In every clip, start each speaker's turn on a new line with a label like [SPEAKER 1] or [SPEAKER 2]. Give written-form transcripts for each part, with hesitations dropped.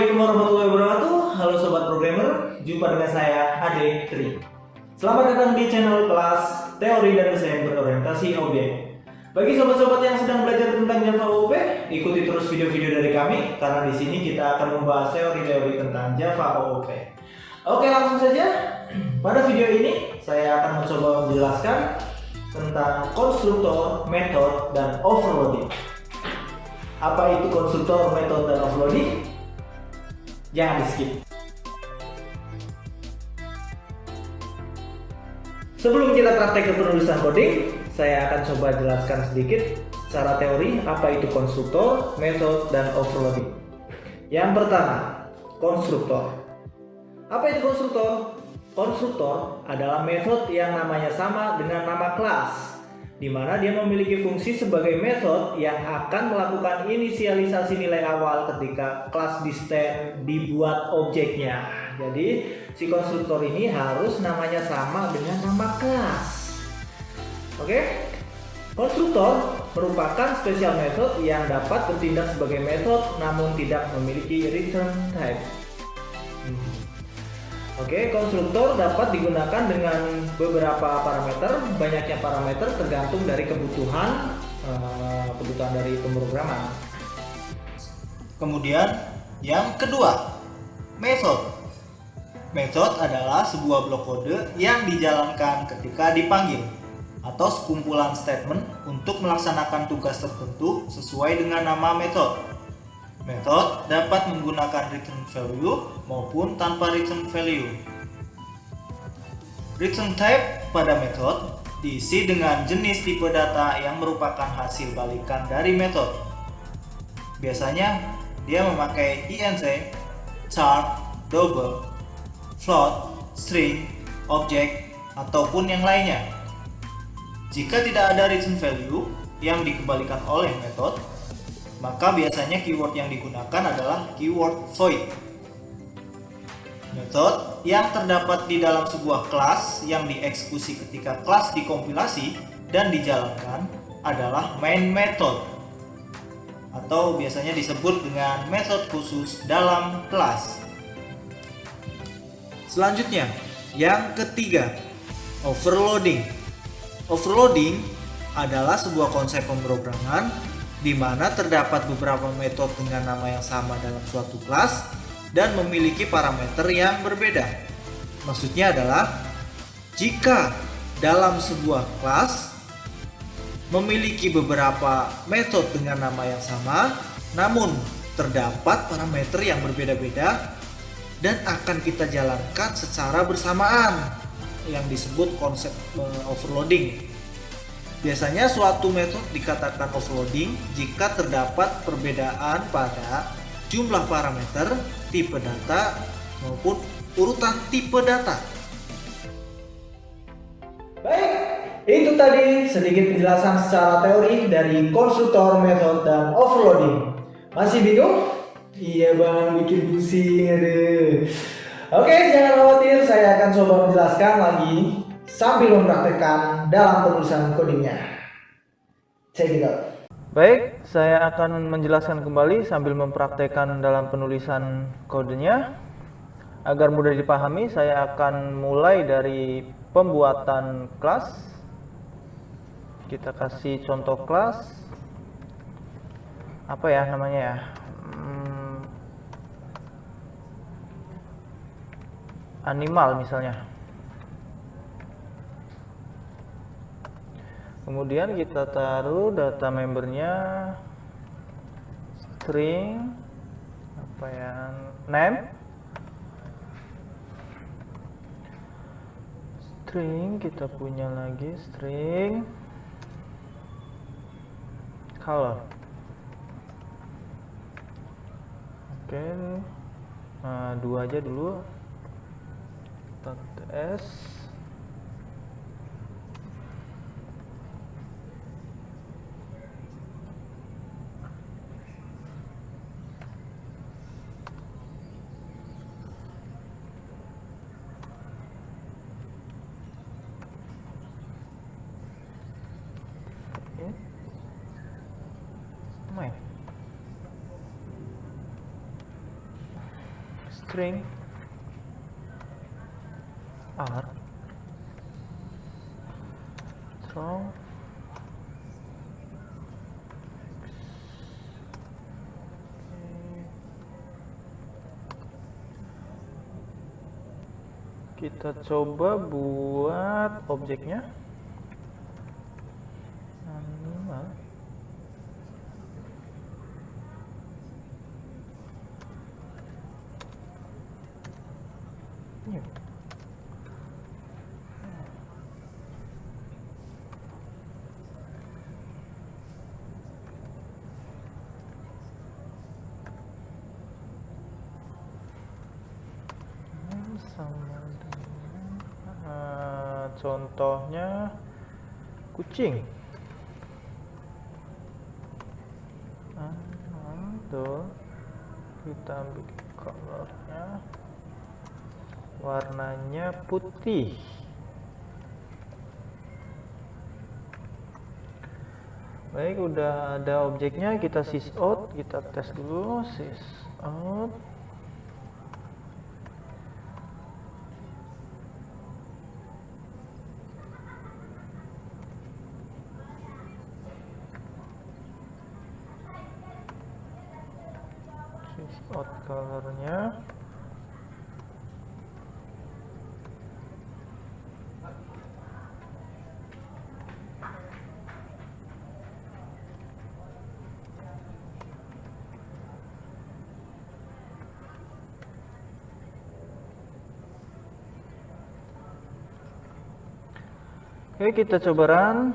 [SPEAKER 1] Assalamualaikum warahmatullahi wabarakatuh. Halo sobat programmer, jumpa dengan saya Ade Tri. Selamat datang di channel kelas Teori dan Desain Berorientasi Objek. Bagi sobat-sobat yang sedang belajar tentang Java OOP, ikuti terus video-video dari kami karena di sini kita akan membahas teori-teori tentang Java OOP. Oke, langsung saja. Pada video ini saya akan mencoba menjelaskan tentang konstruktor, metode, dan overloading. Apa itu konstruktor, metode, dan overloading? Jangan di skip. Sebelum kita praktek ke penulisan coding, saya akan coba jelaskan sedikit secara teori apa itu konstruktor, metode, dan overloading. Yang pertama, konstruktor. Apa itu konstruktor? Konstruktor adalah metode yang namanya sama dengan nama kelas, di mana dia memiliki fungsi sebagai metode yang akan melakukan inisialisasi nilai awal ketika kelas distain dibuat objeknya. Jadi si konstruktor ini harus namanya sama dengan nama kelas. Oke? Konstruktor merupakan spesial metode yang dapat bertindak sebagai metode namun tidak memiliki return type. Oke, konstruktor dapat digunakan dengan beberapa parameter. Banyaknya parameter tergantung dari kebutuhan dari pemrograman. Kemudian yang kedua, method. Method adalah sebuah blok kode yang dijalankan ketika dipanggil atau sekumpulan statement untuk melaksanakan tugas tertentu sesuai dengan nama method. Method dapat menggunakan return value maupun tanpa return value. Return type pada method diisi dengan jenis tipe data yang merupakan hasil balikan dari method. Biasanya dia memakai int, char, double, float, string, object, ataupun yang lainnya. Jika tidak ada return value yang dikembalikan oleh method, maka biasanya keyword yang digunakan adalah keyword void. Metode yang terdapat di dalam sebuah kelas yang dieksekusi ketika kelas dikompilasi dan dijalankan adalah main method, atau biasanya disebut dengan metode khusus dalam kelas. Selanjutnya, yang ketiga, overloading. Overloading adalah sebuah konsep pemrograman di mana terdapat beberapa metode dengan nama yang sama dalam suatu kelas dan memiliki parameter yang berbeda. Maksudnya adalah jika dalam sebuah kelas memiliki beberapa metode dengan nama yang sama, namun terdapat parameter yang berbeda-beda dan akan kita jalankan secara bersamaan, yang disebut konsep overloading. Biasanya suatu metode dikatakan overloading jika terdapat perbedaan pada jumlah parameter, tipe data, maupun urutan tipe data. Baik, itu tadi sedikit penjelasan secara teori dari konstruktor, metode, dan overloading. Masih bingung? Iya bang, bikin pusing aduh. Oke, jangan khawatir, saya akan coba menjelaskan lagi sambil mempraktekkan dalam penulisan codingnya. Check it out. Baik, saya akan menjelaskan kembali sambil mempraktekkan dalam penulisan kodenya. Agar mudah dipahami, saya akan mulai dari pembuatan kelas. Kita kasih contoh kelas. Apa ya namanya ya? Animal misalnya. Kemudian kita taruh data membernya string name, string kita punya lagi string color. Oke, nah, 2 aja dulu. .s
[SPEAKER 2] string r strong kita coba buat objeknya animal. New. Sama dengan contohnya kucing. Tuh kita ambil colornya, warnanya putih. Baik, udah ada objeknya, kita sysout, kita tes dulu sysout. Sysout colornya. Oke, kita coba run.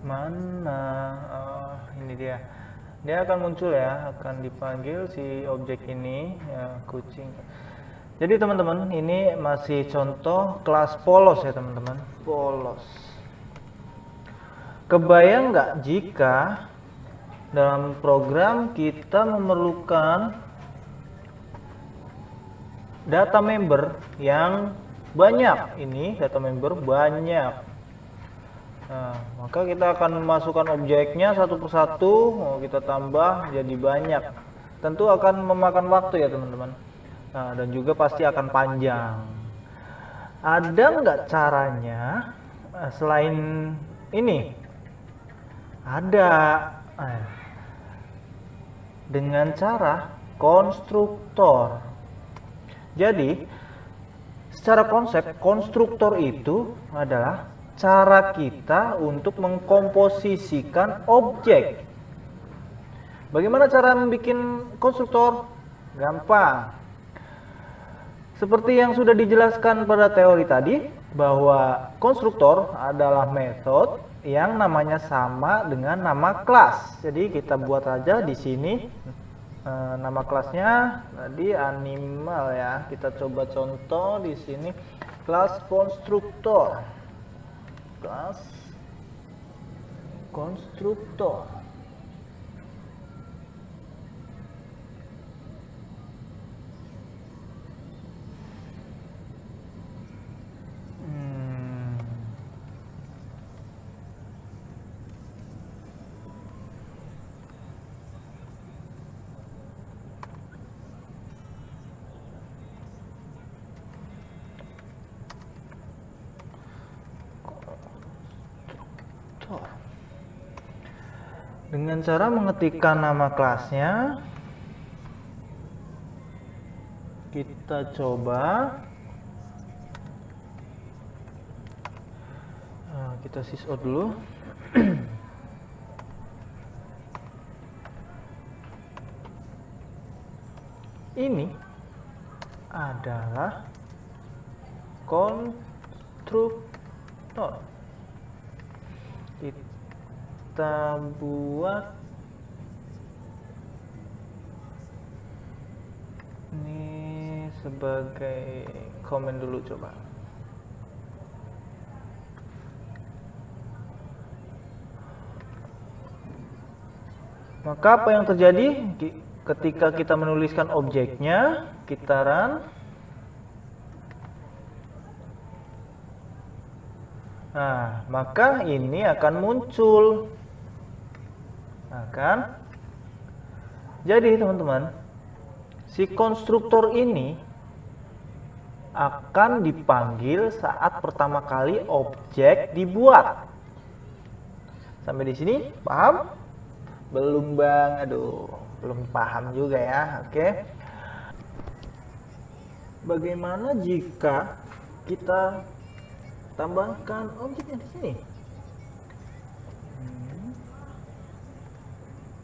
[SPEAKER 2] Mana? Oh, ini dia. Dia akan muncul ya, akan dipanggil si objek ini ya, kucing. Jadi teman-teman, ini masih contoh kelas polos ya teman-teman. Polos. Kebayang nggak jika dalam program kita memerlukan data member yang banyak. Ini data member banyak. Nah, maka kita akan memasukkan objeknya satu persatu, mau kita tambah jadi banyak. Tentu akan memakan waktu ya teman-teman. Nah, dan juga pasti akan panjang. Ada nggak caranya selain ini? Ada. Dengan cara konstruktor. Jadi, secara konsep, konstruktor itu adalah cara kita untuk mengkomposisikan objek. Bagaimana cara membuat konstruktor? Gampang. Seperti yang sudah dijelaskan pada teori tadi, bahwa konstruktor adalah metode yang namanya sama dengan nama kelas. Jadi kita buat aja di sini nama kelasnya tadi animal ya. Kita coba contoh di sini kelas konstruktor. Kelas konstruktor. Dengan cara mengetikkan nama kelasnya, kita coba kita sysout dulu. Ini adalah konstruktor. Kita buat ini sebagai komen dulu coba. Maka apa yang terjadi ketika kita menuliskan objeknya, kita run. Nah, maka ini akan muncul. Nah, kan? Jadi teman-teman, si konstruktor ini akan dipanggil saat pertama kali objek dibuat. Sampai di sini paham? Belum bang, aduh, belum paham juga ya. Oke. Bagaimana jika kita tambahkan objeknya di sini?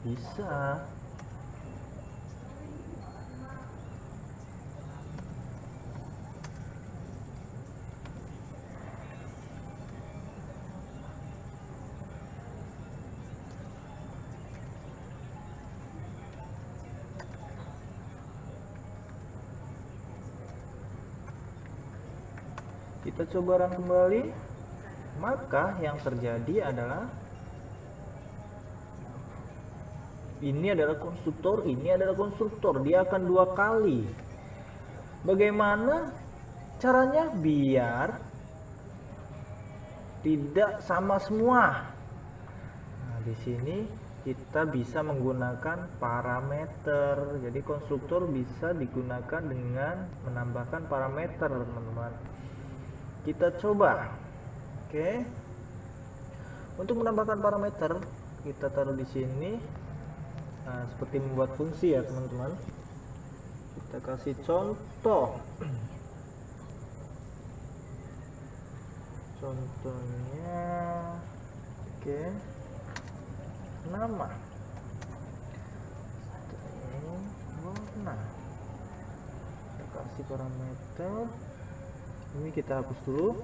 [SPEAKER 2] Bisa. Kita coba run kembali, maka yang terjadi adalah ini adalah konstruktor, dia akan dua kali. Bagaimana caranya biar tidak sama semua? Nah, di sini kita bisa menggunakan parameter. Jadi konstruktor bisa digunakan dengan menambahkan parameter, teman-teman. Kita coba. Oke. Untuk menambahkan parameter, kita taruh di sini. Nah, seperti membuat fungsi ya, teman-teman. Kita kasih contoh. Contohnya, oke, nama, warna. Kita kasih parameter. Ini kita hapus dulu.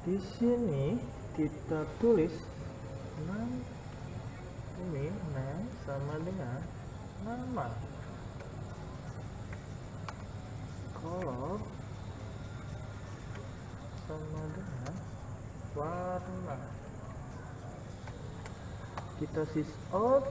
[SPEAKER 2] Di sini kita tulis ini sama dengan nama. Color sama dengan warna. Kita sys out.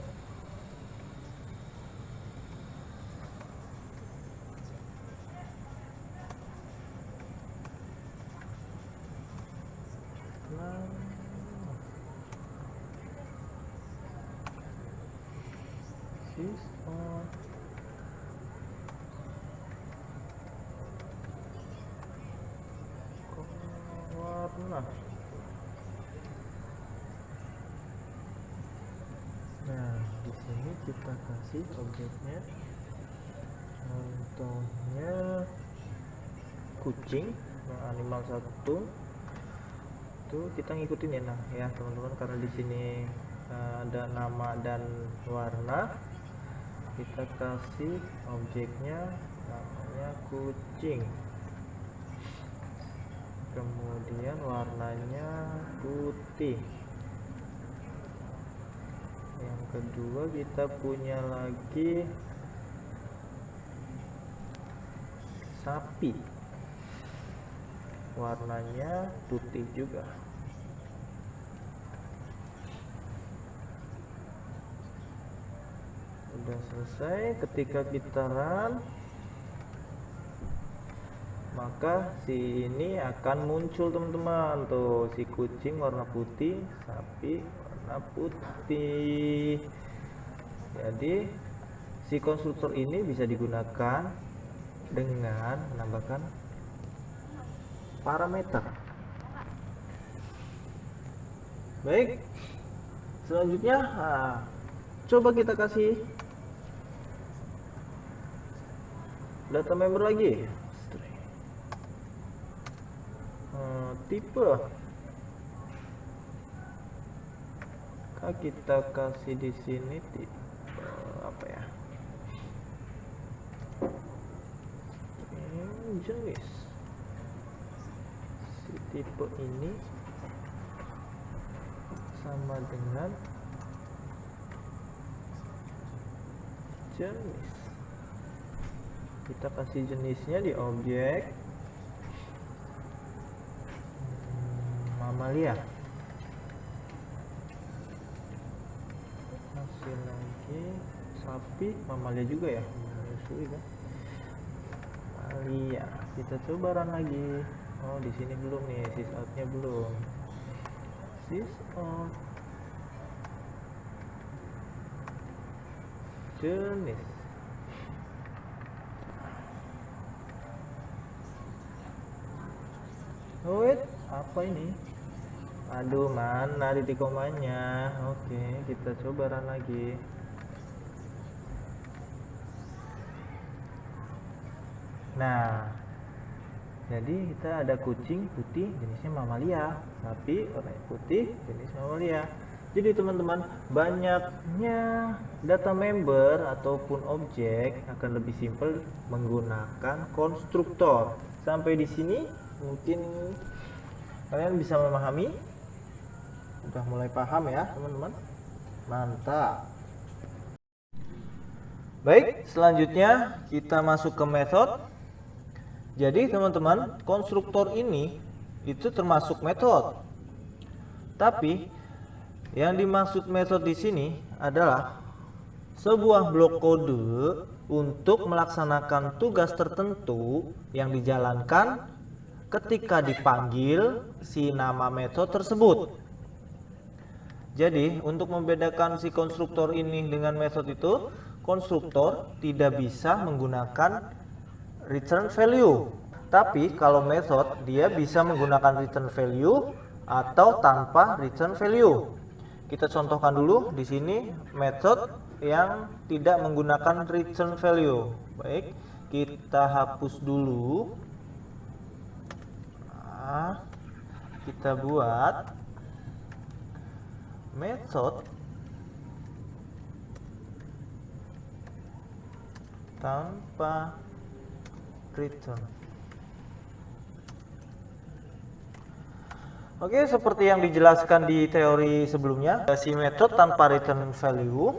[SPEAKER 2] Sys out. Warna. Nah, di sini kita kasih objeknya. Contohnya kucing, animal 1. Tuh kita ngikutin ya, nah ya teman-teman, karena di sini ada nama dan warna, kita kasih objeknya namanya kucing, kemudian warnanya putih. Yang kedua kita punya lagi sapi, warnanya putih juga. Udah selesai. Ketika kita run, maka si ini akan muncul, teman-teman. Tuh, si kucing warna putih, sapi warna putih. Jadi si konstruktor ini bisa digunakan dengan menambahkan parameter. Baik, selanjutnya coba kita kasih data member lagi. Tipe kita kasih di sini tipe apa ya? Jenis. Si tipe ini sama dengan jenis. Kita kasih jenisnya di objek mamalia. Masih lagi sapi, mamalia juga ya, menyusui kan. Mamalia. kita coba run lagi. Oh, di sini belum nih, sysout-nya belum. Sysout jenis. Oh wait, apa ini? Aduh, mana titik komanya? Oke, kita coba run lagi. Nah, jadi kita ada kucing putih jenisnya mamalia, sapi warna putih jenis mamalia. Jadi teman-teman, banyaknya data member ataupun objek akan lebih simpel menggunakan konstruktor. Sampai di sini mungkin kalian bisa memahami. Udah mulai paham ya teman-teman? Mantap. Baik, selanjutnya kita masuk ke metode. Jadi teman-teman, konstruktor ini itu termasuk metode. Tapi yang dimaksud metode di sini adalah sebuah blok kode untuk melaksanakan tugas tertentu yang dijalankan ketika dipanggil si nama metode tersebut. Jadi, untuk membedakan si konstruktor ini dengan metode itu, konstruktor tidak bisa menggunakan return value. Tapi kalau metode dia bisa menggunakan return value atau tanpa return value. Kita contohkan dulu di sini metode yang tidak menggunakan return value. Baik, kita hapus dulu. Nah, kita buat metode tanpa return. Oke, seperti yang dijelaskan di teori sebelumnya, si metode tanpa return value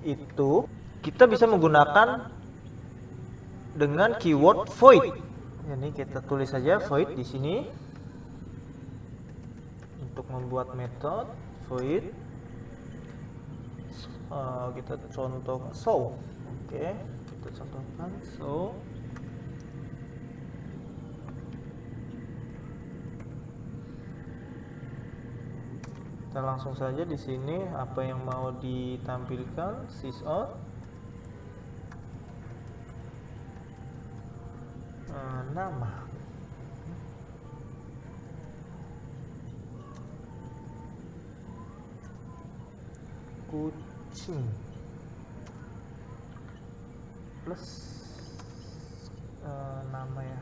[SPEAKER 2] itu kita bisa menggunakan dengan keyword void. Ini kita tulis saja void di sini untuk membuat metode void. Kita contoh show. Oke, kita contohkan show. Kita langsung saja di sini apa yang mau ditampilkan, sysout. Nama. Kucing. Plus nama ya.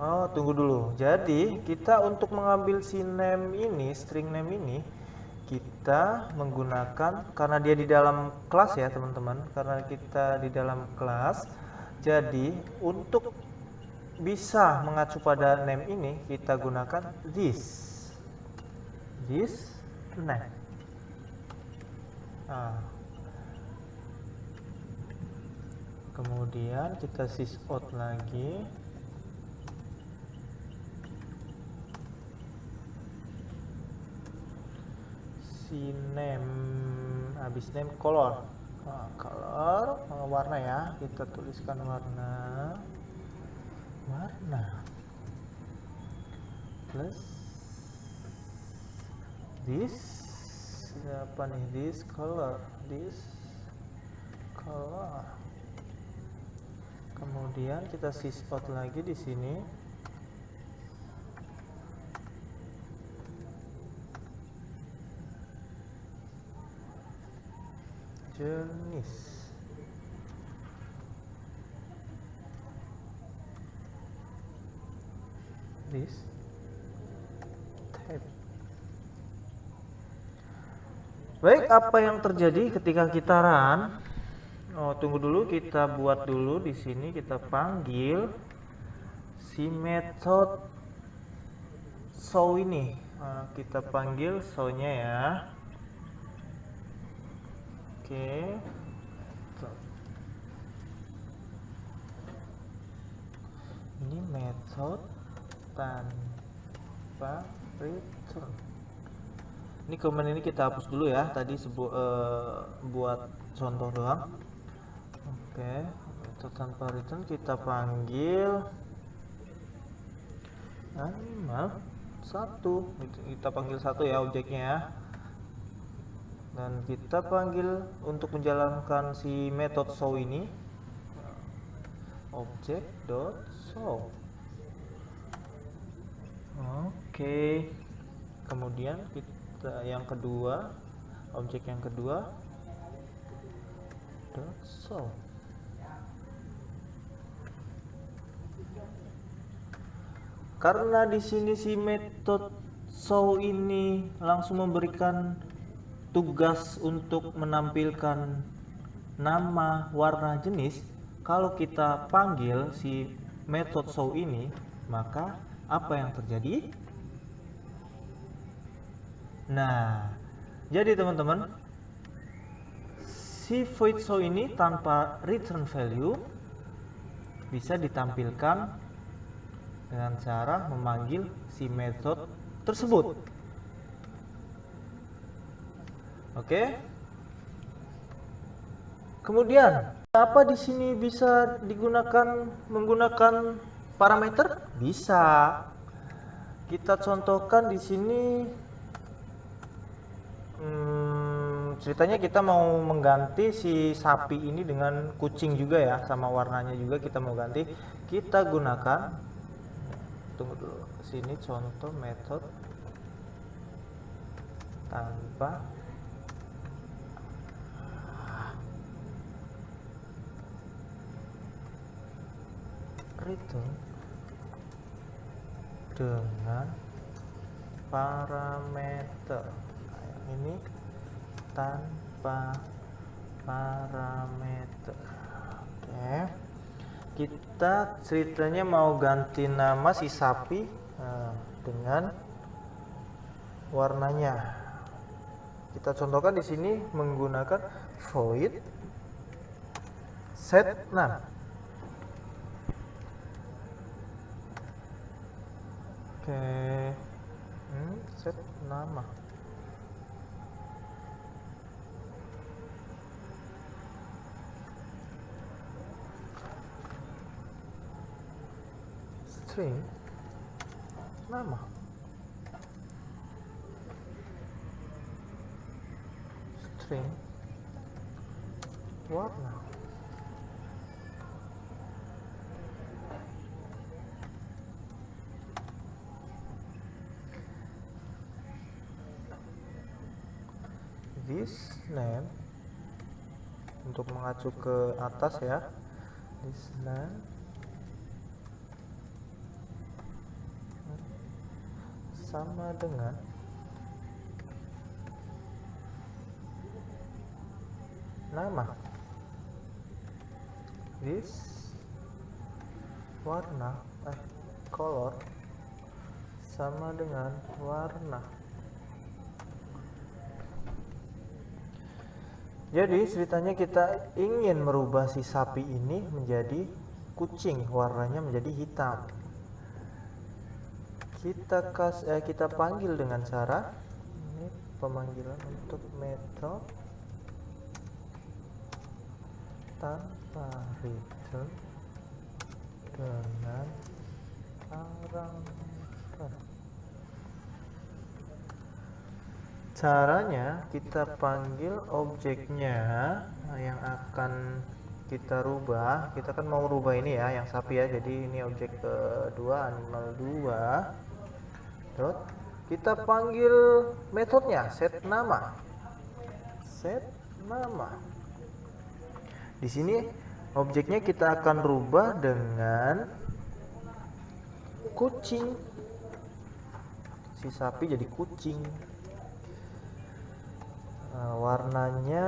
[SPEAKER 2] Oh, tunggu dulu. Jadi, kita untuk mengambil si name ini, string name ini, kita menggunakan, karena dia di dalam kelas ya teman-teman, karena kita di dalam kelas, jadi untuk bisa mengacu pada name ini, kita gunakan this name. Nah, kemudian kita sysout lagi. Si name, habis name color. Nah, color warna ya, kita tuliskan warna plus this apa nih, this color. Kemudian kita sysout lagi di sini. Jenis. This type. Baik, apa yang terjadi ketika kita run? Oh, tunggu dulu, kita buat dulu di sini, kita panggil si metode show ini. Nah, kita panggil show-nya ya. Oke. Ini metode tanpa return. Ini komen ini kita hapus dulu ya. Tadi buat contoh doang. Oke. Method tanpa return kita panggil animal 1. Kita panggil 1 ya objeknya ya. Dan kita panggil untuk menjalankan si method show ini object.show. Oke. Kemudian kita yang kedua, objek yang kedua .show. Karena di sini si method show ini langsung memberikan tugas untuk menampilkan nama, warna, jenis. Kalau kita panggil si method show ini, maka apa yang terjadi? Nah, jadi teman-teman, si void show ini tanpa return value bisa ditampilkan dengan cara memanggil si method tersebut. Oke. Kemudian, apa di sini bisa digunakan menggunakan parameter? Bisa. Kita contohkan di sini. Ceritanya kita mau mengganti si sapi ini dengan kucing juga ya, sama warnanya juga kita mau ganti. Kita gunakan, tunggu dulu, sini contoh method tanpa return dengan parameter. Nah, ini tanpa parameter. Oke. Kita ceritanya mau ganti nama si sapi dengan warnanya. Kita contohkan di sini menggunakan void set name. Oke. Set nama. String nama. String warna. This name untuk mengacu ke atas ya. This name sama dengan nama. This warna color sama dengan warna. Jadi ceritanya kita ingin merubah si sapi ini menjadi kucing, warnanya menjadi hitam. Kita panggil dengan cara ini, pemanggilan untuk method tanpa return dengan parameter. Caranya kita panggil objeknya yang akan kita rubah. Kita kan mau rubah ini ya, yang sapi ya. Jadi ini objek kedua, animal 2. Kita panggil metodenya set nama. Set nama. Di sini objeknya kita akan rubah dengan kucing. Si sapi jadi kucing. Warnanya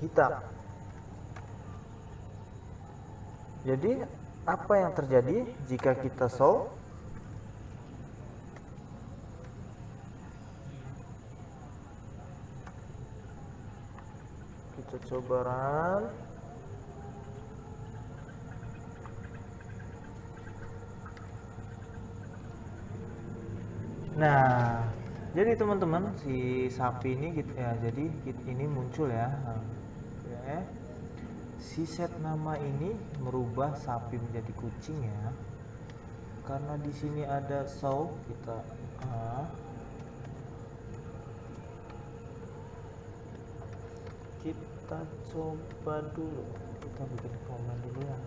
[SPEAKER 2] hitam. Jadi apa yang terjadi jika kita show? Kita coba run. Nah, jadi teman-teman si sapi ini gitu ya, jadi ini muncul ya. Oke. si set nama ini merubah sapi menjadi kucing ya, karena di sini ada show. Kita coba dulu, kita bikin komen dulu ya.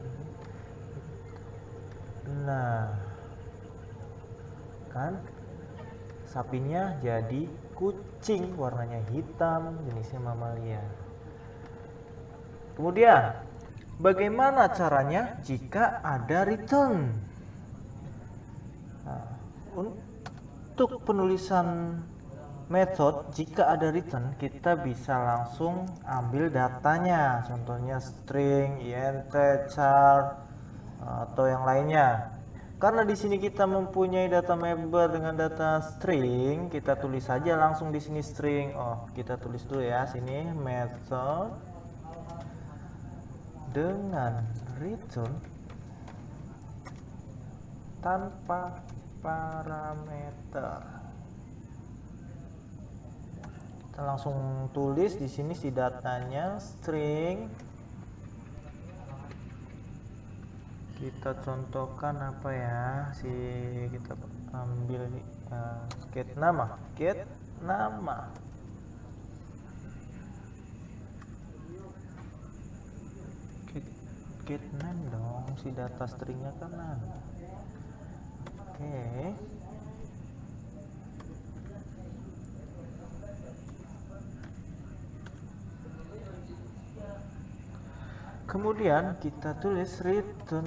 [SPEAKER 2] Nah kan sapinya jadi kucing, warnanya hitam, jenisnya mamalia. Kemudian bagaimana caranya jika ada return? Nah, untuk penulisan method jika ada return, kita bisa langsung ambil datanya, contohnya string, int, char, atau yang lainnya. Karena di sini kita mempunyai data member dengan data string, kita tulis saja langsung di sini string. Kita tulis dulu ya sini method dengan return tanpa parameter. Kita langsung tulis di sini si datanya string. Kita contohkan apa ya, kita ambil get nama get name dong, si data stringnya kan nama. Oke. Kemudian kita tulis return,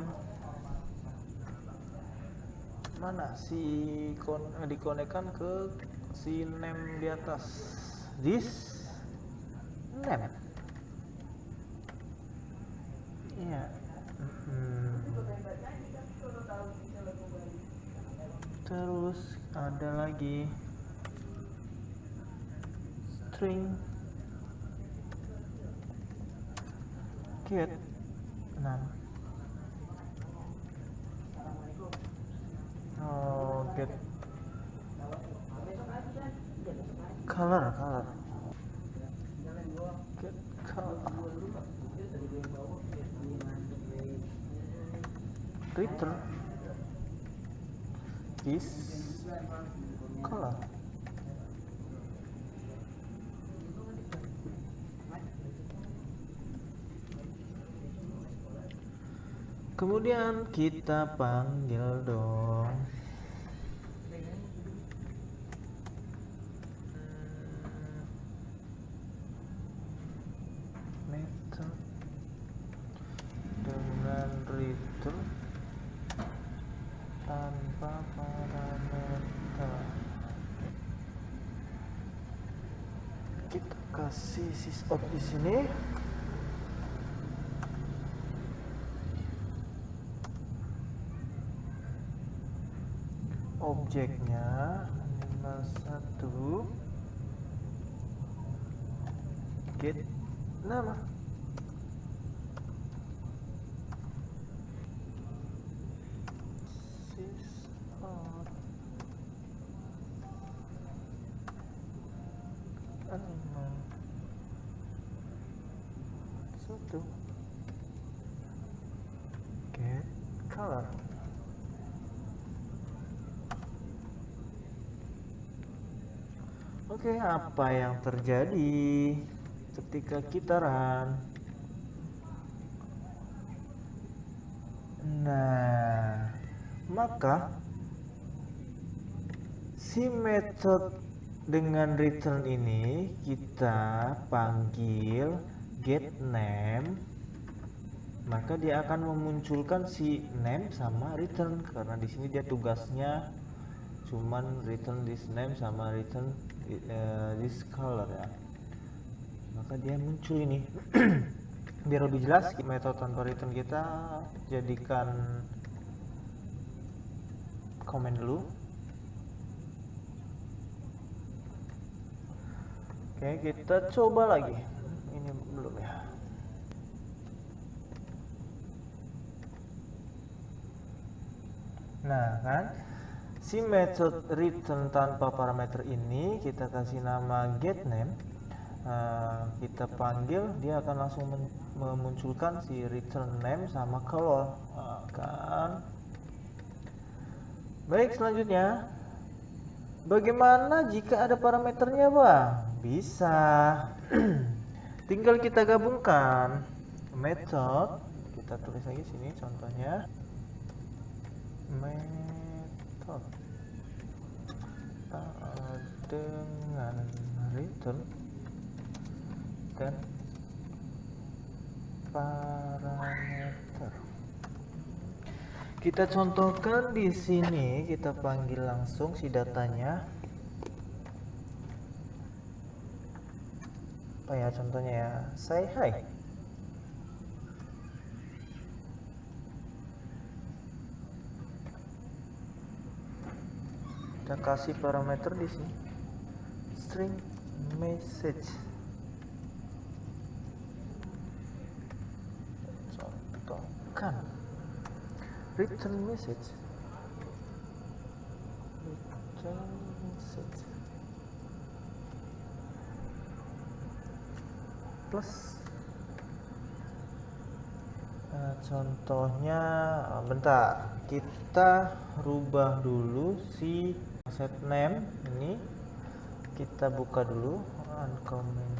[SPEAKER 2] mana dikonekkan ke si name di atas, this name ya. Terus ada lagi string get name. Get color get color, return is color. Kemudian kita panggil dong method dengan return tanpa parameter. Kita kasih sysout di sini. Objeknya adalah satu get nama. Sysout animal satu get color. Oke, apa yang terjadi ketika kita run? Nah, maka si method dengan return ini kita panggil get name, maka dia akan memunculkan si name sama return, karena di sini dia tugasnya cuman return this name sama return this color ya, maka dia muncul ini. Biar lebih jelas metode tanpa return kita jadikan komen dulu. Oke, kita coba lagi. Ini belum ya. Nah kan, si method return tanpa parameter ini kita kasih nama get name, kita panggil, dia akan langsung memunculkan si return name sama color. Kan. Baik, selanjutnya bagaimana jika ada parameternya, Bang? Bisa. Tinggal kita gabungkan method, kita tulis lagi sini contohnya. Method dengan return dan parameter. Kita contohkan di sini, kita panggil langsung si datanya. Apa ya contohnya ya? Say hi. Kita kasih parameter di sini. String message. Contohkan return message. Plus contohnya, bentar, kita rubah dulu si set name ini, kita buka dulu uncomment.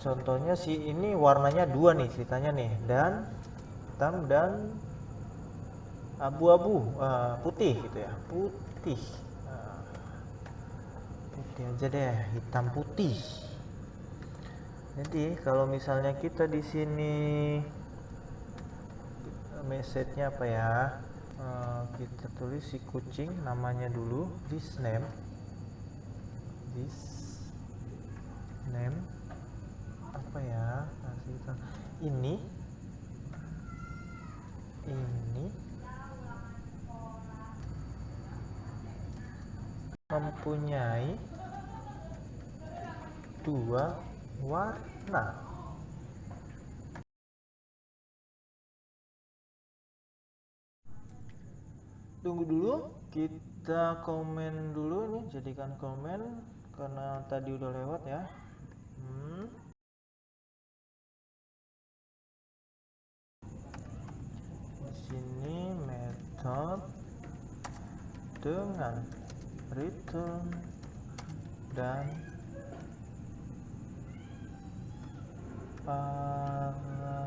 [SPEAKER 2] Contohnya si ini warnanya 2 nih ceritanya nih, dan hitam dan abu-abu, putih gitu ya, putih. Putih aja deh, hitam putih. Jadi kalau misalnya kita di sini message-nya apa ya? Kita tulis si kucing namanya dulu, this name apa ya? Ini mempunyai 2 warna. Tunggu dulu, kita komen dulu nih, jadikan komen karena tadi udah lewat ya. Di sini method dengan return dan parameter.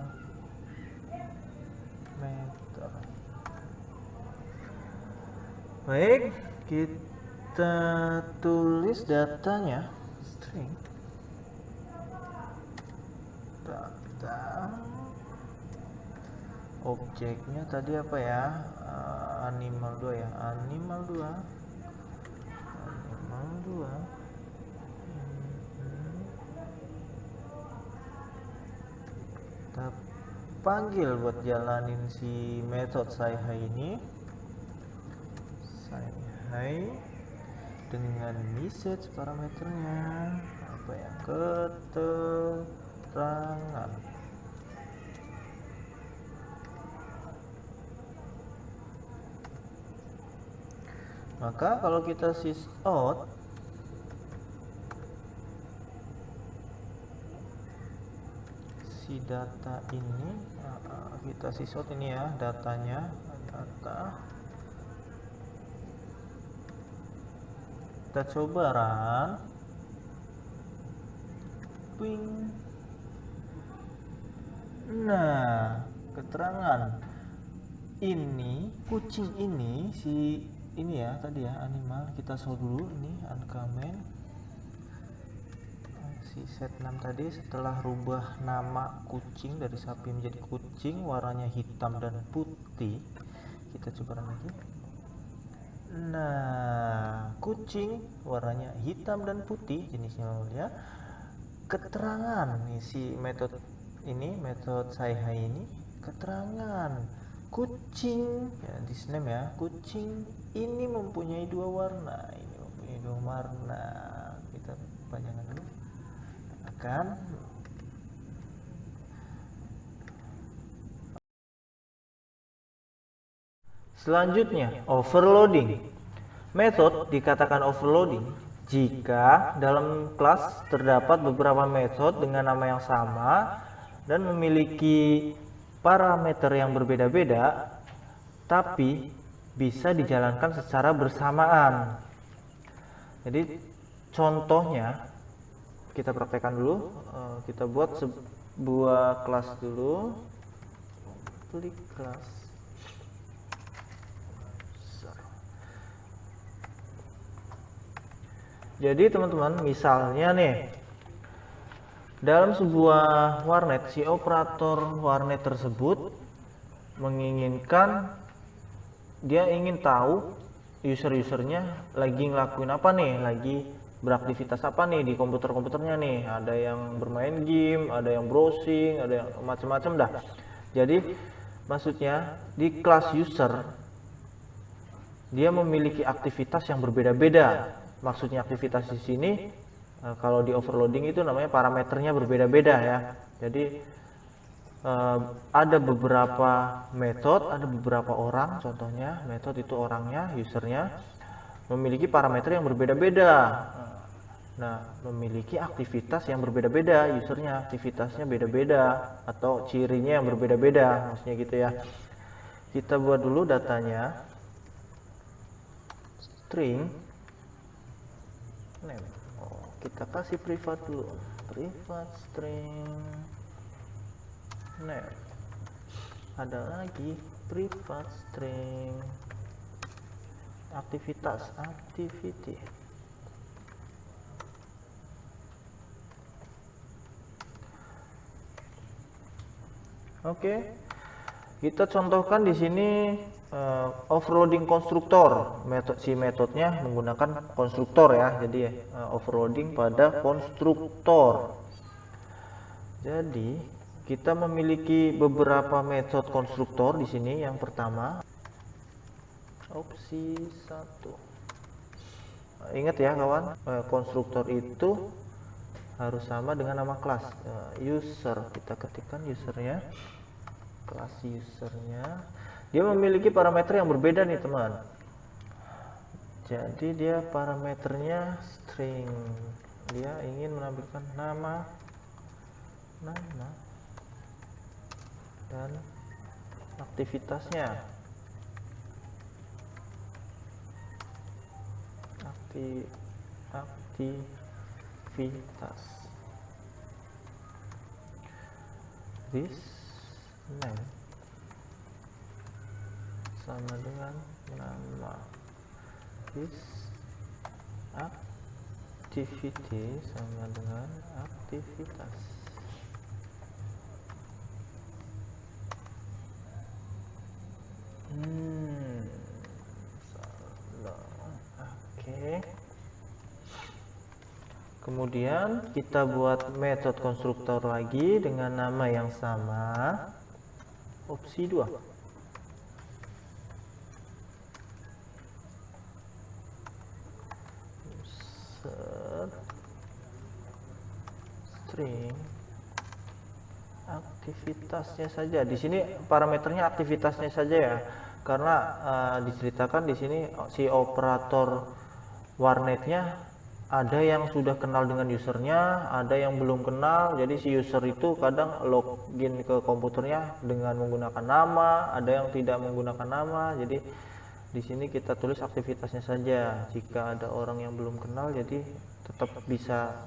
[SPEAKER 2] Baik, kita tulis datanya, string data, objeknya tadi apa ya? Animal 2 ya, animal 2. Kita panggil buat jalanin si method say hi ini, say hi dengan message parameternya apa ya? Keterangan. Maka kalau kita sys out, si data ini, kita sys out ini ya, datanya, data. Kita coba run. Ping. Nah, keterangan ini, kucing ini, si ini ya tadi ya, animal, kita show dulu ini uncomment. Si set 6 tadi setelah rubah nama kucing dari sapi menjadi kucing, warnanya hitam dan putih. Kita coba run lagi. Nah, kucing warnanya hitam dan putih, jenisnya ya. Keterangan nih si metode ini, metode say hi ini, keterangan kucing ya, this name ya, kucing ini mempunyai 2 warna, ini mempunyai 2 warna. Kita panjangkan dulu akan selanjutnya overloading. Metode dikatakan overloading jika dalam kelas terdapat beberapa metode dengan nama yang sama dan memiliki parameter yang berbeda-beda, tapi bisa dijalankan secara bersamaan. Jadi contohnya kita praktekkan dulu. Kita buat sebuah kelas dulu, klik kelas. Jadi teman-teman, misalnya nih, dalam sebuah warnet, si operator warnet tersebut menginginkan, dia ingin tahu user-usernya lagi ngelakuin apa nih, lagi beraktivitas apa nih di komputer-komputernya nih. Ada yang bermain game, ada yang browsing, ada yang macam-macam dah. Jadi maksudnya di kelas user dia memiliki aktivitas yang berbeda-beda. Maksudnya aktivitas di sini kalau di overloading itu namanya parameternya berbeda-beda ya. Jadi ada beberapa metode, ada beberapa orang, contohnya metode itu orangnya, usernya memiliki parameter yang berbeda-beda. Nah, memiliki aktivitas yang berbeda-beda, usernya aktivitasnya beda-beda atau cirinya yang berbeda-beda, maksudnya gitu ya. Kita buat dulu datanya, string name. Kita kasih private dulu, private string name. Ada lagi private string aktivitas, activity. Oke, kita contohkan di sini overloading konstruktor. Metodenya menggunakan konstruktor ya. Jadi overloading pada konstruktor. Jadi kita memiliki beberapa metode konstruktor di sini. Yang pertama, opsi 1. Ingat ya kawan, konstruktor itu harus sama dengan nama kelas. User, kita ketikkan usernya, kelas usernya. Dia memiliki parameter yang berbeda nih teman. Jadi dia parameternya string. Dia ingin menampilkan nama dan aktivitasnya. Aktivitas. This name sama dengan nama. This activity sama dengan aktivitas. Oke. Kemudian kita buat metode konstruktor lagi dengan nama yang sama. Opsi 2. String aktivitasnya saja. Di sini parameternya aktivitasnya saja ya. Karena diceritakan di sini si operator warnetnya ada yang sudah kenal dengan usernya, ada yang belum kenal. Jadi si user itu kadang login ke komputernya dengan menggunakan nama, ada yang tidak menggunakan nama. Jadi di sini kita tulis aktivitasnya saja. Jika ada orang yang belum kenal, jadi tetap bisa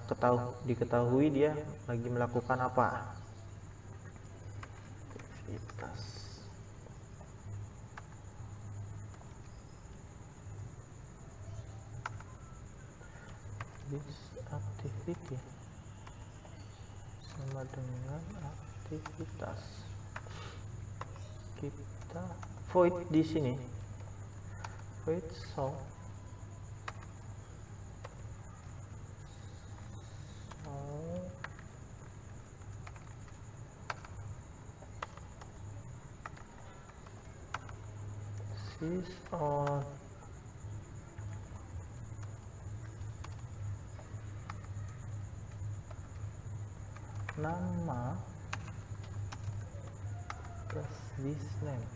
[SPEAKER 2] diketahui dia lagi melakukan apa. Aktivitas. This activity sama dengan aktivitas. Kita void di sini. Void sys on nama plus this name.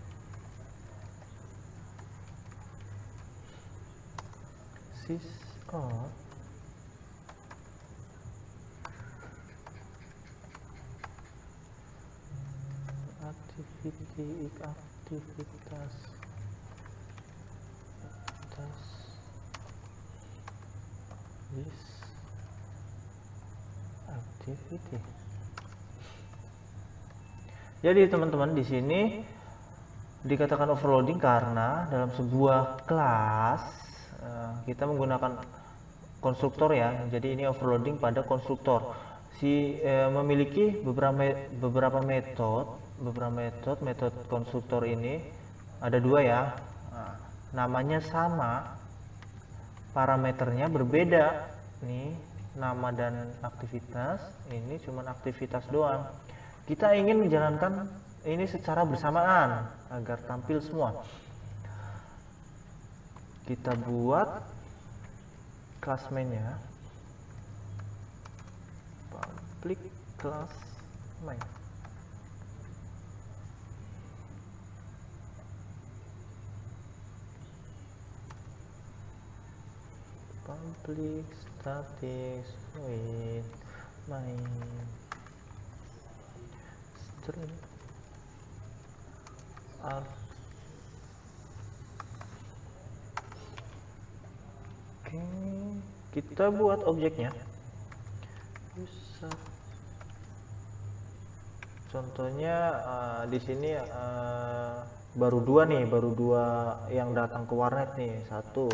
[SPEAKER 2] Sys on aktivitas this activity. Jadi teman-teman, di sini dikatakan overloading karena dalam sebuah kelas kita menggunakan konstruktor ya. Jadi ini overloading pada konstruktor. Memiliki beberapa metode konstruktor ini ada dua ya. Namanya sama, parameternya berbeda. Nih nama dan aktivitas, ini cuma aktivitas doang. Kita ingin menjalankan ini secara bersamaan agar tampil semua. Kita buat class main-nya, public class main. Public static void main string r. Oke, kita buat objeknya user. Contohnya di sini baru dua yang datang ke warnet nih. Satu,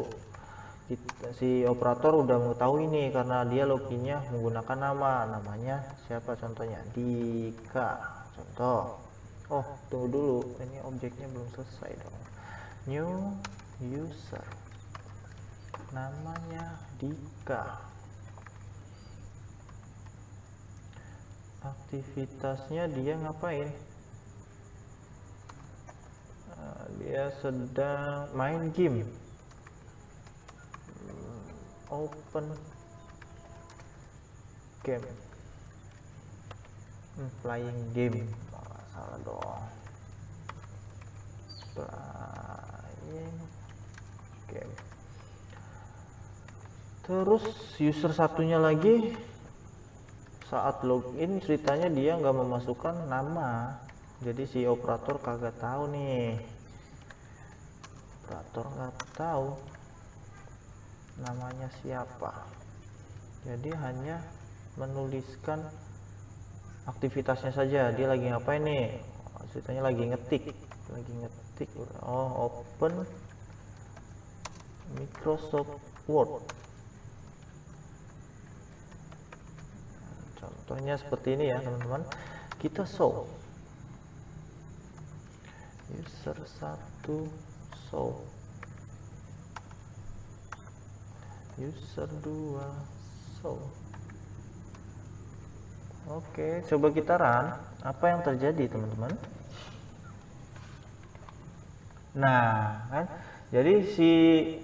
[SPEAKER 2] si operator udah mengetahui nih karena dia loginnya menggunakan namanya siapa, contohnya Dika, contoh. Oh tunggu dulu, ini objeknya belum selesai dong. New user, namanya Dika, aktivitasnya dia ngapain? Dia sedang main game. Open game, playing game, salah dong, playing game. Terus user satunya lagi saat login ceritanya dia nggak memasukkan nama, jadi si operator kagak tahu nih, operator nggak tahu namanya siapa, jadi hanya menuliskan aktivitasnya saja. Dia lagi ngapain nih, ceritanya lagi ngetik. Oh, open Microsoft Word, contohnya seperti ini ya teman-teman. Kita show user 1, show user 2, show. Oke, coba kita run. Apa yang terjadi teman-teman? Nah kan, jadi si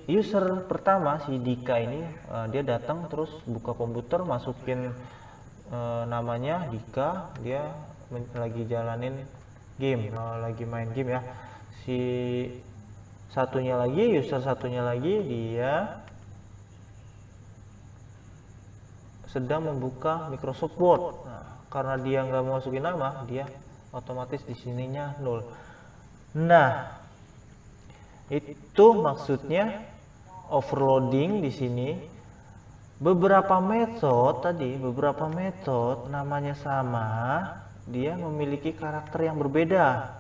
[SPEAKER 2] user pertama, si Dika ini dia datang terus buka komputer, masukin namanya Dika, dia lagi jalanin game, lagi main game ya. Si satunya lagi, user satunya lagi, dia sedang membuka Microsoft Word. Nah, karena dia nggak masukin nama, dia otomatis di sininya 0. Nah, itu maksudnya overloading di sini. Beberapa metode namanya sama, dia memiliki karakter yang berbeda,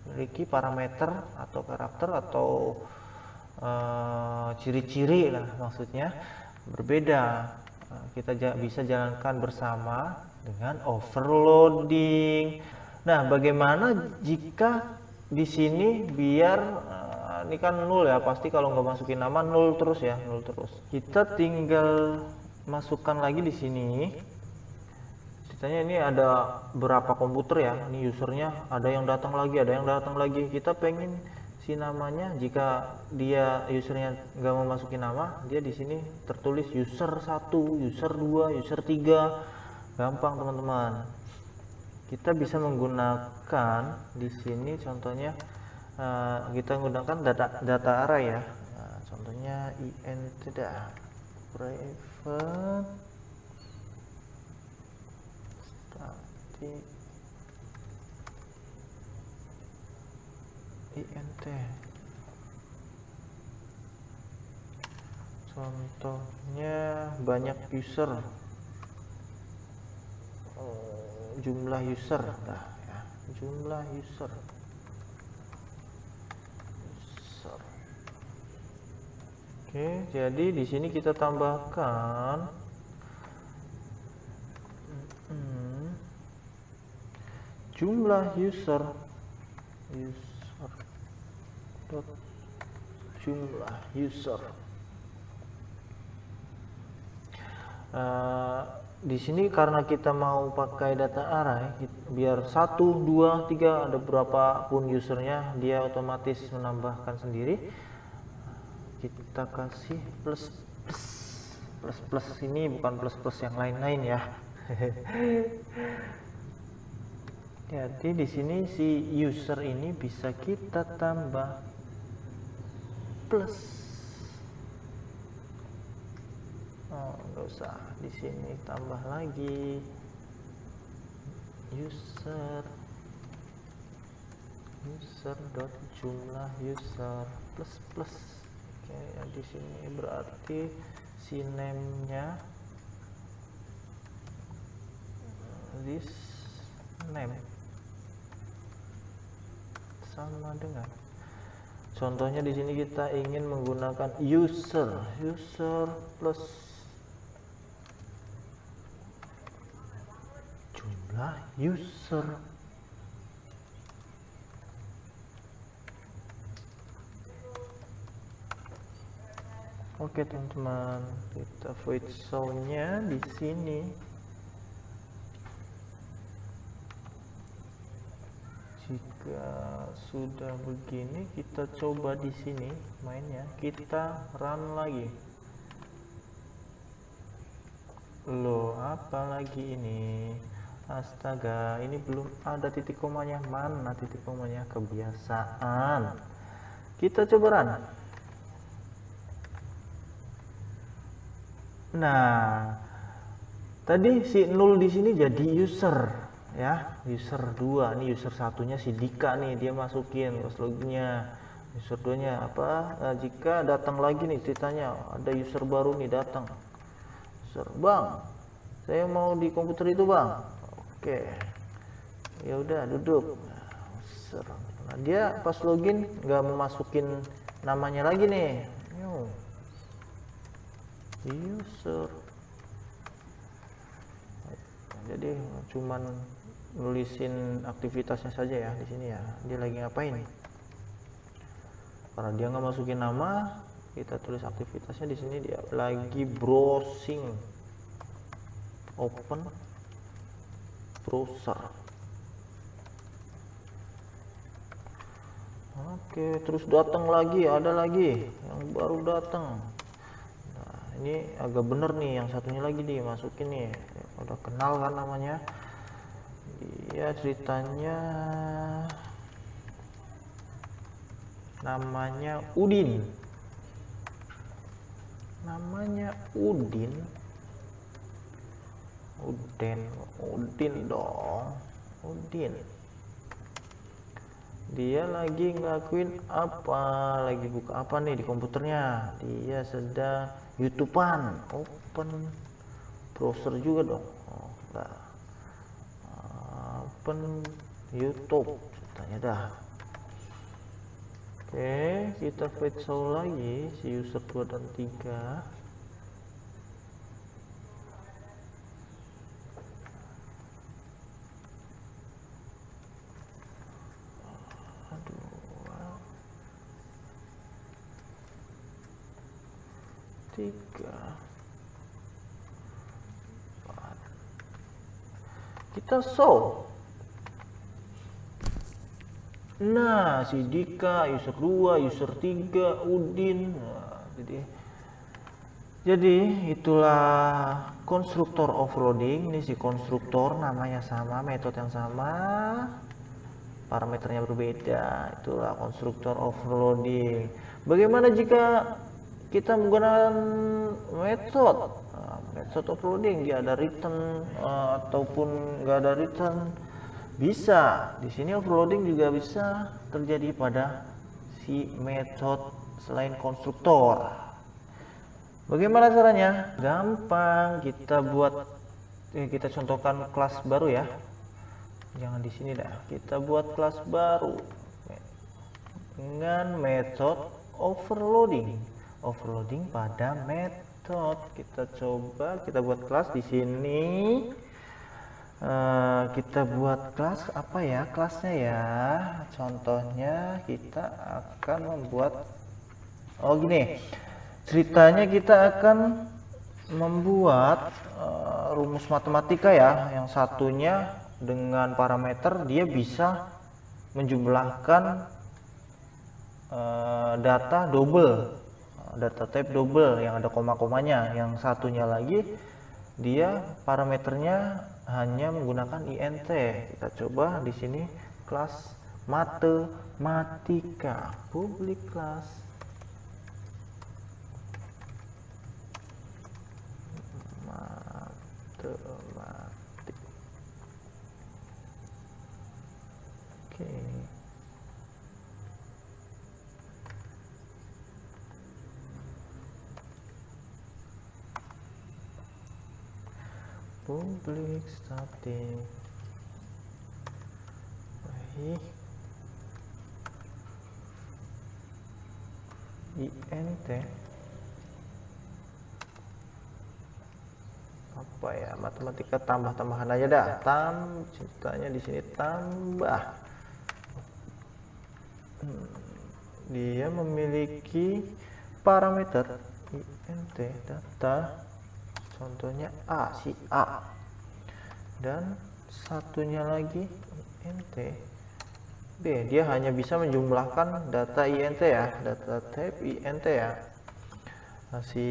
[SPEAKER 2] memiliki parameter atau karakter atau ciri-ciri lah maksudnya berbeda. Kita bisa jalankan bersama dengan overloading. Nah, bagaimana jika di sini biar ini kan 0 ya, pasti kalau nggak masukin nama 0 terus ya, 0 terus. Kita tinggal masukkan lagi di sini. Ceritanya ini ada berapa komputer ya, ini usernya ada yang datang lagi, Kita pengen si namanya, jika dia usernya nggak mau masukin nama, dia di sini tertulis user 1, user 2, user 3. Gampang teman-teman. Kita bisa menggunakan di sini contohnya kita menggunakan data array ya. Nah, contohnya int private static int. Contohnya banyak user, jumlah user, nah ya, jumlah user. Oke, jadi di sini kita tambahkan jumlah user dot jumlah user. Di sini karena kita mau pakai data array, biar 1, 2, 3 ada berapa pun usernya, dia otomatis menambahkan sendiri. Kita kasih plus plus. Plus plus ini bukan plus plus yang lain-lain ya. Jadi di sini si user ini bisa kita tambah plus. Oh, nggak usah, di sini tambah lagi user dot jumlah user plus plus. Oke, ya di sini berarti si name-nya this name sama dengan, contohnya di sini kita ingin menggunakan user plus jumlah user. Oke teman-teman, kita void show-nya di sini. Jika sudah begini, kita coba di sini mainnya, kita run lagi. Loh, apa lagi ini? Astaga, ini belum ada titik komanya. Mana titik komanya? Kebiasaan. Kita coba run. Nah, tadi si 0 di sini jadi user ya, user 2. Nih user satunya si Dika nih, dia masukin loginnya. User 2-nya apa? Nah, jika datang lagi nih ceritanya, ada user baru nih datang. User, "Bang, saya mau di komputer itu, Bang." Oke. Ya udah, duduk. User. Nah, dia pas login nggak memasukin namanya lagi nih. User, jadi cuman nulisin aktivitasnya saja ya di sini ya, dia lagi ngapain. Karena dia nggak masukin nama, kita tulis aktivitasnya di sini, dia lagi browsing, open browser. Oke, terus datang lagi, ada lagi yang baru datang. Ini agak bener nih, yang satunya lagi nih masukin nih, udah kenal kan namanya. Dia ceritanya namanya Udin. Udin dong, Udin. Dia lagi ngelakuin apa, lagi buka apa nih di komputernya? Dia sedang YouTubean, open browser juga dong. Oh, enggak. Open YouTube ceritanya dah. Oke, kita void show lagi si user 2 dan 3. Kita show. Nah, si Dika, user 2, user 3, Udin. Nah, jadi itulah konstruktor overloading. Ini si konstruktor namanya sama, metode yang sama, parameternya berbeda. Itulah konstruktor overloading. Bagaimana jika kita menggunakan metode overloading, dia ada return ataupun nggak ada return, Bisa, di sini overloading juga bisa terjadi pada si metode selain konstruktor. Bagaimana caranya? Gampang, kita contohkan kelas baru ya. Jangan di sini dah. Kita buat kelas baru dengan metode overloading. Overloading pada metode. Kita coba kita buat kelas di sini. Kita buat kelas apa ya kelasnya ya, contohnya kita akan membuat gini ceritanya, kita akan membuat rumus matematika ya, yang satunya dengan parameter dia bisa menjumlahkan data double, data type double yang ada koma-komanya, yang satunya lagi dia parameternya hanya menggunakan int. Kita coba di sini kelas matematika, public class matematik. Oke. Public static int apa ya, matematika tambah-tambahan aja dah, ceritanya di sini tambah. Dia memiliki parameter int data, contohnya si A, dan satunya lagi int B. Dia hanya bisa menjumlahkan data int ya, data type int ya. Si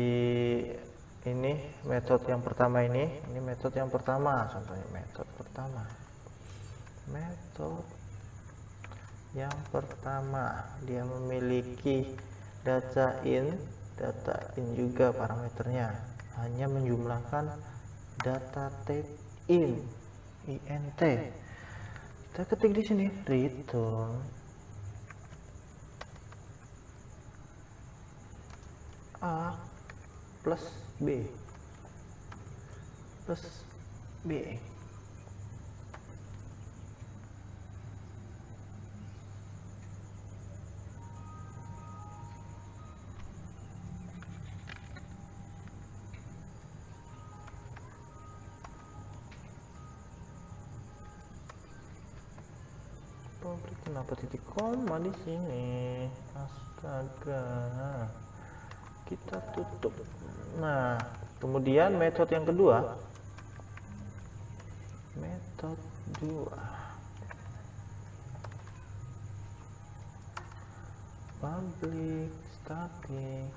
[SPEAKER 2] ini metode yang pertama, ini metode yang pertama, contohnya metode yang pertama dia memiliki data in juga parameternya, hanya menjumlahkan data type int. Kita ketik di sini return A plus B Kenapa titik koma di sini? Astaga. Kita tutup. Nah, kemudian metode yang kedua. Metode 2. Public static.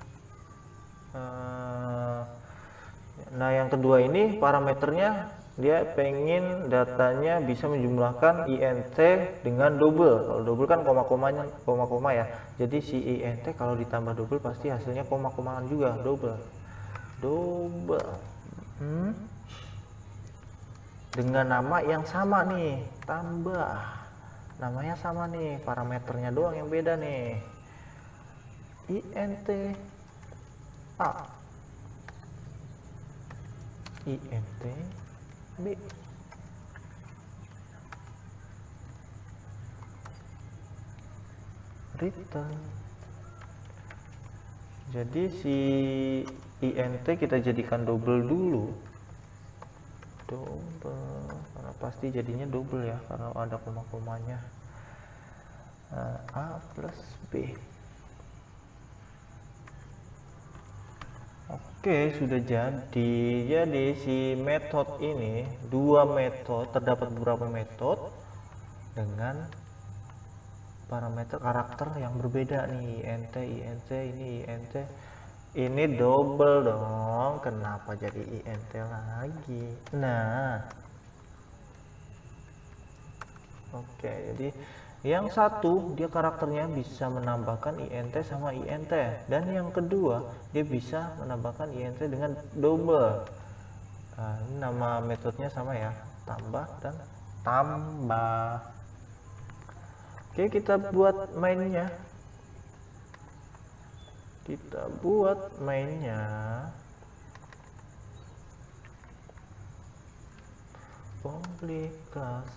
[SPEAKER 2] Nah, yang kedua ini parameternya dia pengen datanya bisa menjumlahkan int dengan double. Kalau double kan koma-koma ya. Jadi si int kalau ditambah double pasti hasilnya koma-komaan juga, double. Dengan nama yang sama nih, tambah. Namanya sama nih, parameternya doang yang beda nih. int A, int B. Return. Jadi si int kita jadikan double dulu. Karena pasti jadinya double ya, karena ada koma-komanya. A plus B. Oke, sudah jadi. Jadi si metode ini, dua metode, terdapat beberapa metode dengan parameter karakter yang berbeda nih, int, ini int. Ini double dong. Kenapa jadi int lagi? Nah. Oke, jadi yang satu dia karakternya bisa menambahkan int sama int, dan yang kedua dia bisa menambahkan int dengan double. Nah, ini nama metodenya sama ya, tambah dan tambah. Oke, kita buat mainnya. Public class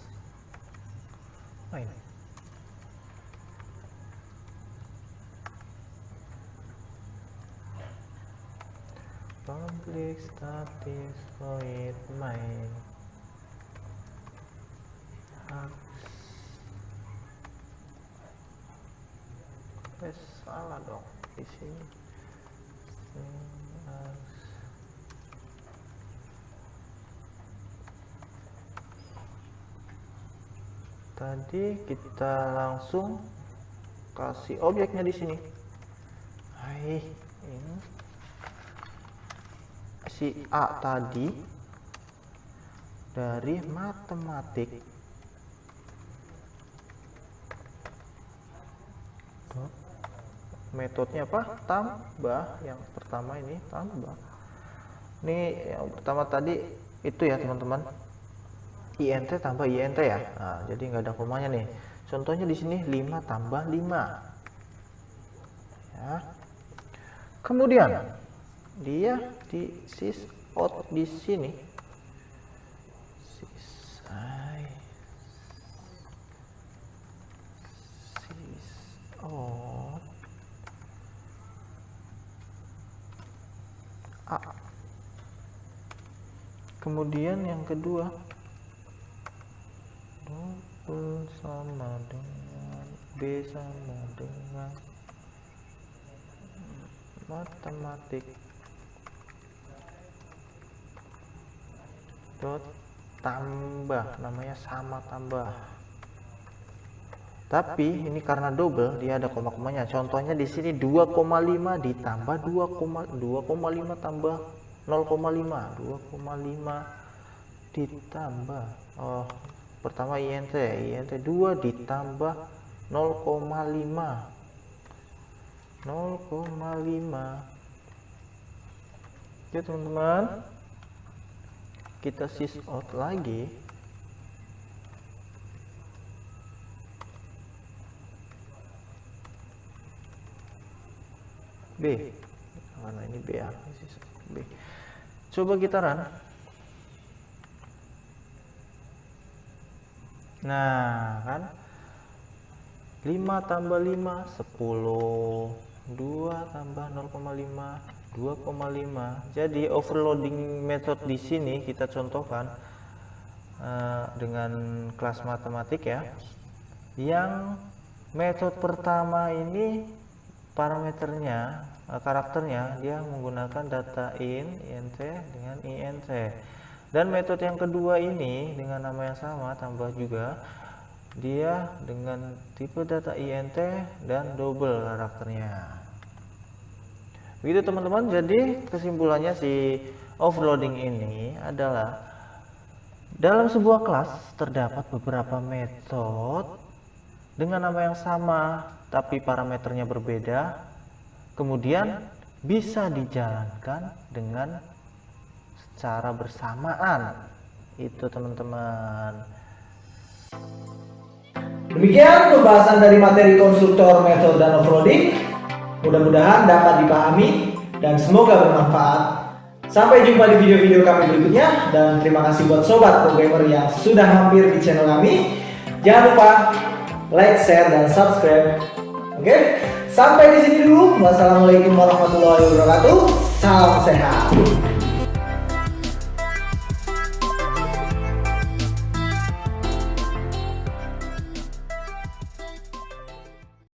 [SPEAKER 2] main. Public static void main. Salah dong di sini. Tadi kita langsung kasih objeknya di sini. Hai, ini si A tadi dari matematik. Metodenya apa? Tambah. Yang pertama ini tambah. Ini yang pertama tadi itu ya teman-teman. int tambah int ya. Nah, jadi nggak ada komanya nih. Contohnya di sini 5 tambah 5. Ya. Kemudian dia di sysout di sini. A. Kemudian yang kedua double sama dengan B sama dengan matematik dot tambah, namanya sama tambah. Tapi ini karena double dia ada koma-komanya. Contohnya di sini 2,5 ditambah 2,5 tambah 0,5. 2,5 ditambah pertama int 2 ditambah 0,5. Oke teman-teman, kita sysout lagi. B, karena ini B ya, B. Coba kita run. Nah kan 5 tambah 5 10, 2 tambah 0,5 2,5. Jadi overloading method di sini kita contohkan dengan kelas matematik ya. Yang metode pertama ini parameternya, karakternya dia menggunakan data int dengan int. Dan metode yang kedua ini dengan nama yang sama tambah juga, dia dengan tipe data int dan double karakternya. Begitu teman-teman. Jadi kesimpulannya si overloading ini adalah dalam sebuah kelas terdapat beberapa metode dengan nama yang sama tapi parameternya berbeda, kemudian bisa dijalankan dengan secara bersamaan. Itu teman-teman.
[SPEAKER 1] Demikian pembahasan dari materi konstruktor, metode, dan overloading. Mudah-mudahan dapat dipahami dan semoga bermanfaat. Sampai jumpa di video-video kami berikutnya, dan terima kasih buat sobat programmer yang sudah mampir di channel kami. Jangan lupa like, share, dan subscribe. Oke, sampai di sini dulu. Wassalamualaikum warahmatullahi wabarakatuh. Salam sehat.